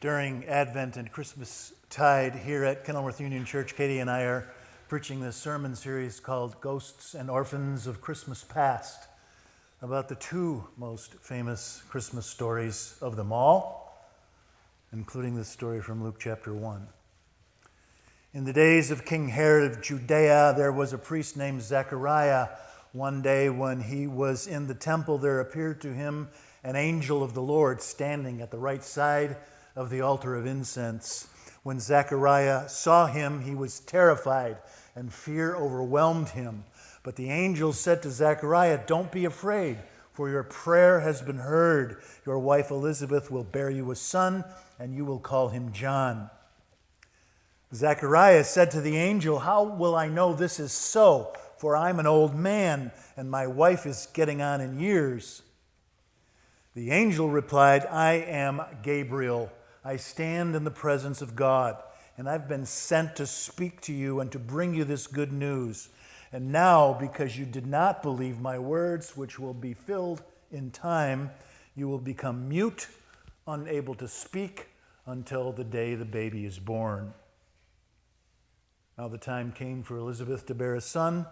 During Advent and Christmas tide here at Kenilworth Union Church, Katie and I are preaching this sermon series called Ghosts and Orphans of Christmas Past, about the two most famous Christmas stories of them all, including this story from Luke chapter 1. In the days of King Herod of Judea, there was a priest named Zechariah. One day when he was in the temple, there appeared to him an angel of the Lord standing at the right side of the altar of incense. When Zechariah saw him, he was terrified, and fear overwhelmed him. But the angel said to Zechariah, "Don't be afraid, for your prayer has been heard. Your wife Elizabeth will bear you a son, and you will call him John." Zechariah said to the angel, "How will I know this is so? For I'm an old man, and my wife is getting on in years." The angel replied, "I am Gabriel. I stand in the presence of God, and I've been sent to speak to you and to bring you this good news. And now, because you did not believe my words, which will be filled in time, you will become mute, unable to speak, until the day the baby is born." Now the time came for Elizabeth to bear a son.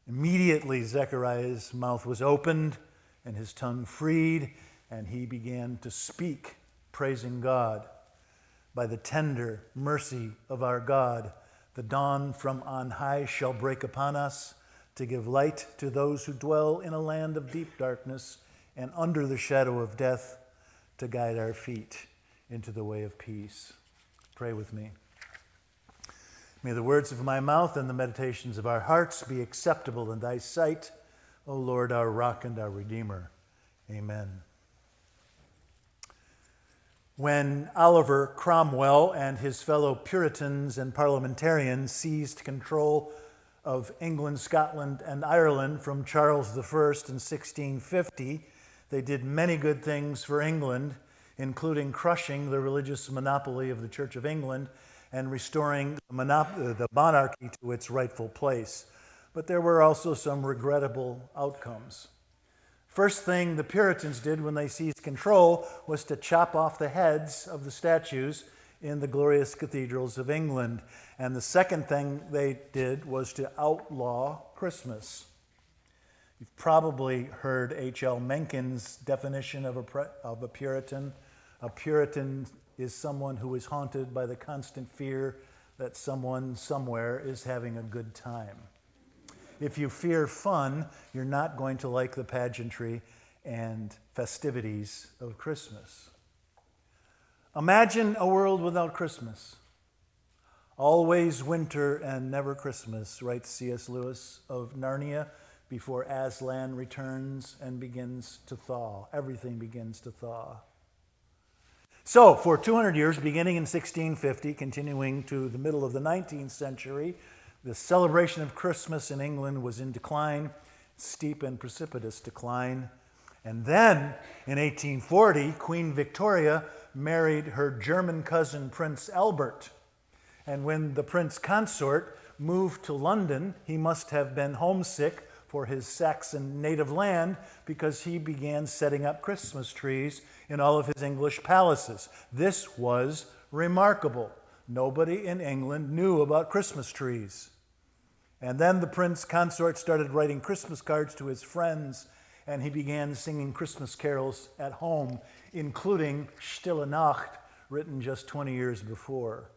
Immediately Zechariah's mouth was opened and his tongue freed, and he began to speak, praising God. By the tender mercy of our God, the dawn from on high shall break upon us to give light to those who dwell in a land of deep darkness and under the shadow of death, to guide our feet into the way of peace. Pray with me. May the words of my mouth and the meditations of our hearts be acceptable in thy sight, O Lord, our rock and our redeemer. Amen. When Oliver Cromwell and his fellow Puritans and parliamentarians seized control of England, Scotland, and Ireland from Charles I in 1650, they did many good things for England, including crushing the religious monopoly of the Church of England and restoring the monarchy to its rightful place. But there were also some regrettable outcomes. First thing the Puritans did when they seized control was to chop off the heads of the statues in the glorious cathedrals of England. And the second thing they did was to outlaw Christmas. You've probably heard H.L. Mencken's definition of a Puritan. A Puritan is someone who is haunted by the constant fear that someone somewhere is having a good time. If you fear fun, you're not going to like the pageantry and festivities of Christmas. Imagine a world without Christmas. Always winter and never Christmas, writes C.S. Lewis of Narnia, before Aslan returns and begins to thaw. Everything begins to thaw. So, for 200 years, beginning in 1650, continuing to the middle of the 19th century, the celebration of Christmas in England was in decline, steep and precipitous decline. And then, in 1840, Queen Victoria married her German cousin, Prince Albert. And when the prince consort moved to London, he must have been homesick for his Saxon native land, because he began setting up Christmas trees in all of his English palaces. This was remarkable. Nobody in England knew about Christmas trees. And then the prince consort started writing Christmas cards to his friends, and he began singing Christmas carols at home, including Stille Nacht, written just 20 years before.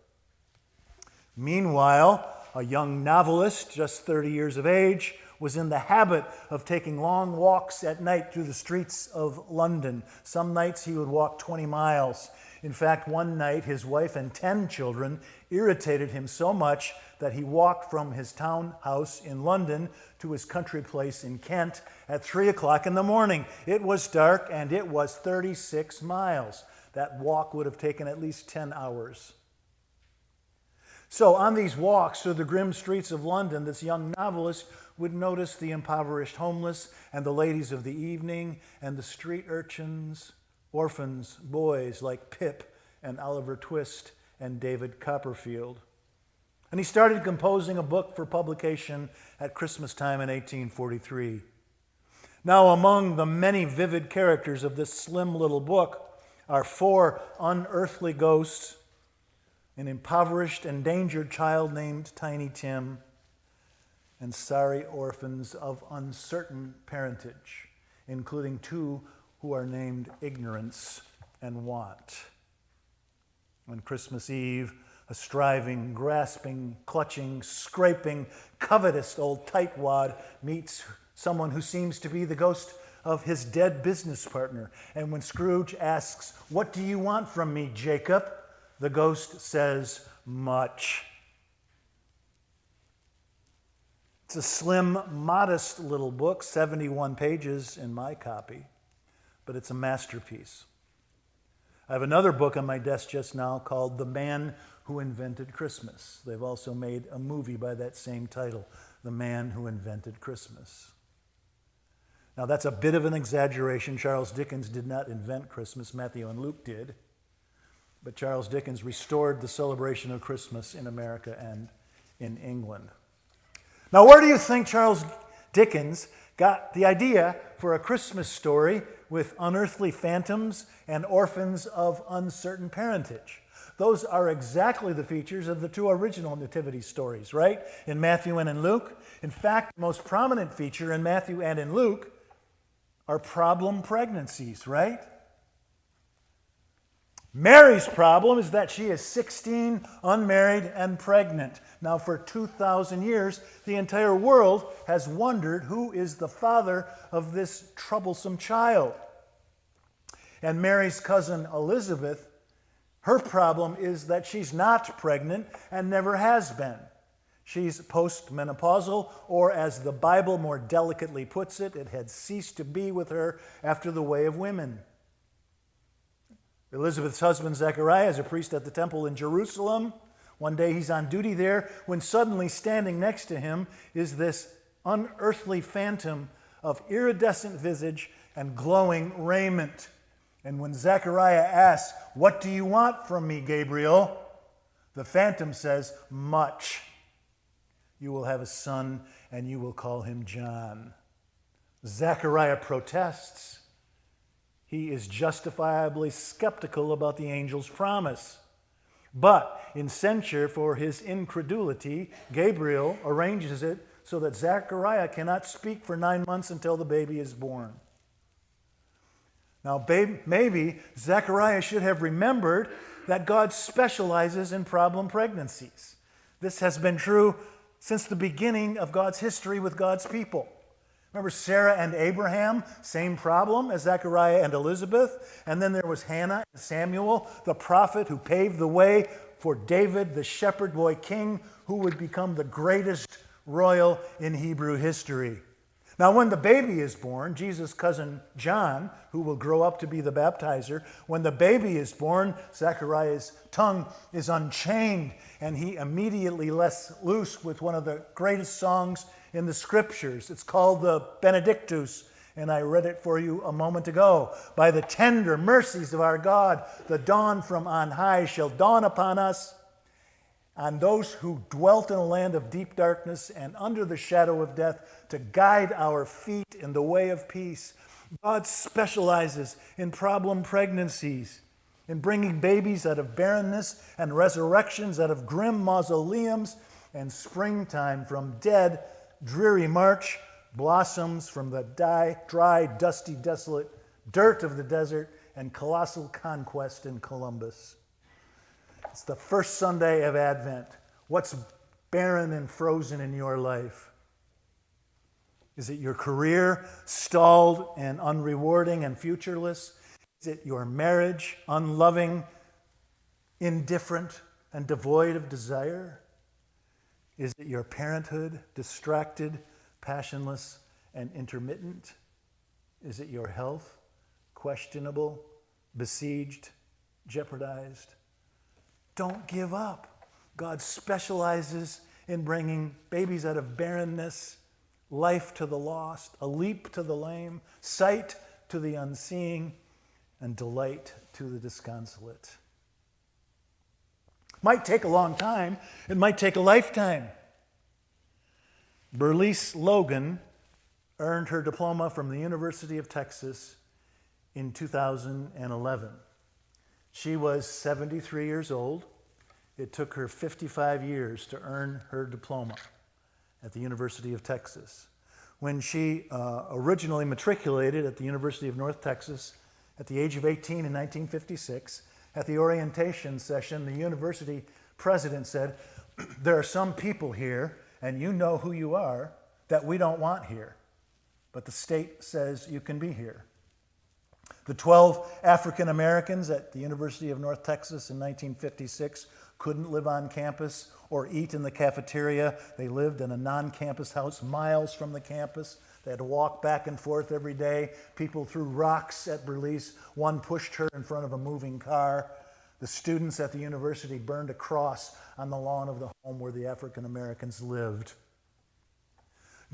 Meanwhile, a young novelist, just 30 years of age, was in the habit of taking long walks at night through the streets of London. Some nights he would walk 20 miles. In fact, one night his wife and 10 children irritated him so much that he walked from his townhouse in London to his country place in Kent at 3 o'clock in the morning. It was dark, and it was 36 miles. That walk would have taken at least 10 hours. So on these walks through the grim streets of London, this young novelist would notice the impoverished homeless and the ladies of the evening and the street urchins, orphans, boys like Pip and Oliver Twist and David Copperfield. And he started composing a book for publication at Christmas time in 1843. Now, among the many vivid characters of this slim little book are 4 unearthly ghosts, an impoverished, endangered child named Tiny Tim, and sorry orphans of uncertain parentage, including 2 who are named Ignorance and Want. On Christmas Eve, a striving, grasping, clutching, scraping, covetous old tightwad meets someone who seems to be the ghost of his dead business partner. And when Scrooge asks, "What do you want from me, Jacob?" the ghost says, "Much." It's a slim, modest little book, 71 pages in my copy, but it's a masterpiece. I have another book on my desk just now called The Man Who Invented Christmas. They've also made a movie by that same title, The Man Who Invented Christmas. Now, that's a bit of an exaggeration. Charles Dickens did not invent Christmas. Matthew and Luke did. But Charles Dickens restored the celebration of Christmas in America and in England. Now, where do you think Charles Dickens got the idea for a Christmas story with unearthly phantoms and orphans of uncertain parentage? Those are exactly the features of the 2 original nativity stories, right? In Matthew and in Luke. In fact, the most prominent feature in Matthew and in Luke are problem pregnancies, right? Mary's problem is that she is 16, unmarried, and pregnant. Now, for 2,000 years, the entire world has wondered who is the father of this troublesome child. And Mary's cousin Elizabeth, her problem is that she's not pregnant and never has been. She's postmenopausal, or as the Bible more delicately puts it, it had ceased to be with her after the way of women. Elizabeth's husband, Zechariah, is a priest at the temple in Jerusalem. One day he's on duty there when suddenly standing next to him is this unearthly phantom of iridescent visage and glowing raiment. And when Zechariah asks, "What do you want from me, Gabriel?" the phantom says, "Much. You will have a son and you will call him John." Zechariah protests. He is justifiably skeptical about the angel's promise. But in censure for his incredulity, Gabriel arranges it so that Zechariah cannot speak for 9 months until the baby is born. Now, maybe Zechariah should have remembered that God specializes in problem pregnancies. This has been true since the beginning of God's history with God's people. Remember Sarah and Abraham, same problem as Zechariah and Elizabeth. And then there was Hannah and Samuel, the prophet who paved the way for David, the shepherd boy king, who would become the greatest royal in Hebrew history. Now, when the baby is born, Jesus' cousin John, who will grow up to be the baptizer, when the baby is born, Zechariah's tongue is unchained, and he immediately lets loose with one of the greatest songs in the scriptures. It's called the Benedictus, and I read it for you a moment ago. By the tender mercies of our God, the dawn from on high shall dawn upon us, on those who dwelt in a land of deep darkness and under the shadow of death, to guide our feet in the way of peace. God specializes in problem pregnancies, in bringing babies out of barrenness and resurrections out of grim mausoleums, and springtime from dead, dreary March, blossoms from the dry, dusty, desolate dirt of the desert, and colossal conquest in Columbus. It's the first Sunday of Advent. What's barren and frozen in your life? Is it your career, stalled and unrewarding and futureless? Is it your marriage, unloving, indifferent, and devoid of desire? Is it your parenthood, distracted, passionless, and intermittent? Is it your health, questionable, besieged, jeopardized? Don't give up. God specializes in bringing babies out of barrenness, life to the lost, a leap to the lame, sight to the unseeing, and delight to the disconsolate. Might take a long time. It might take a lifetime. Bernice Logan earned her diploma from the University of Texas in 2011. She was 73 years old. It took her 55 years to earn her diploma at the University of Texas. When she originally matriculated at the University of North Texas at the age of 18 in 1956, at the orientation session, the university president said, "There are some people here, and you know who you are, that we don't want here. But the state says you can be here." The 12 African Americans at the University of North Texas in 1956 couldn't live on campus or eat in the cafeteria. They lived in a non-campus house miles from the campus. They had to walk back and forth every day. People threw rocks at Berlice. One pushed her in front of a moving car. The students at the university burned a cross on the lawn of the home where the African Americans lived.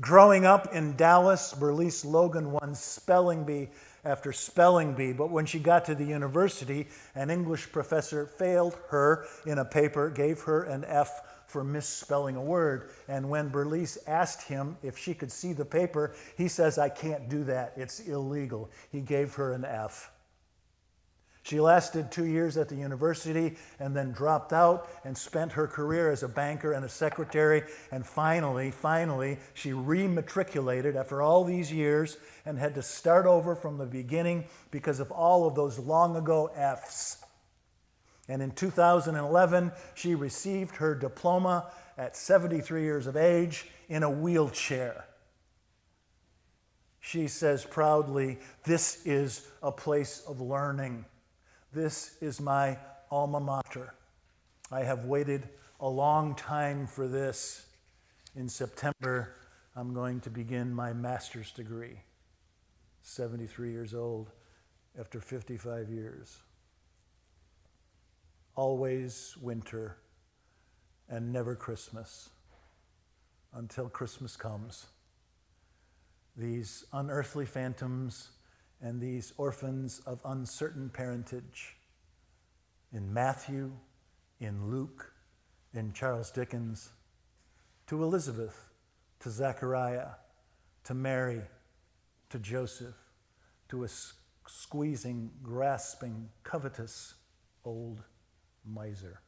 Growing up in Dallas, Berlice Logan won spelling bee after spelling bee, but when she got to the university, an English professor failed her in a paper, gave her an F for misspelling a word. And when Berlice asked him if she could see the paper, he says, "I can't do that. It's illegal." He gave her an F. She lasted 2 years at the university and then dropped out and spent her career as a banker and a secretary. And finally, she rematriculated after all these years and had to start over from the beginning because of all of those long ago Fs. And in 2011, she received her diploma at 73 years of age in a wheelchair. She says proudly, "This is a place of learning. This is my alma mater. I have waited a long time for this. In September, I'm going to begin my master's degree." 73 years old after 55 years. Always winter and never Christmas until Christmas comes. These unearthly phantoms and these orphans of uncertain parentage in Matthew, in Luke, in Charles Dickens, to Elizabeth, to Zechariah, to Mary, to Joseph, to a squeezing, grasping, covetous old miser.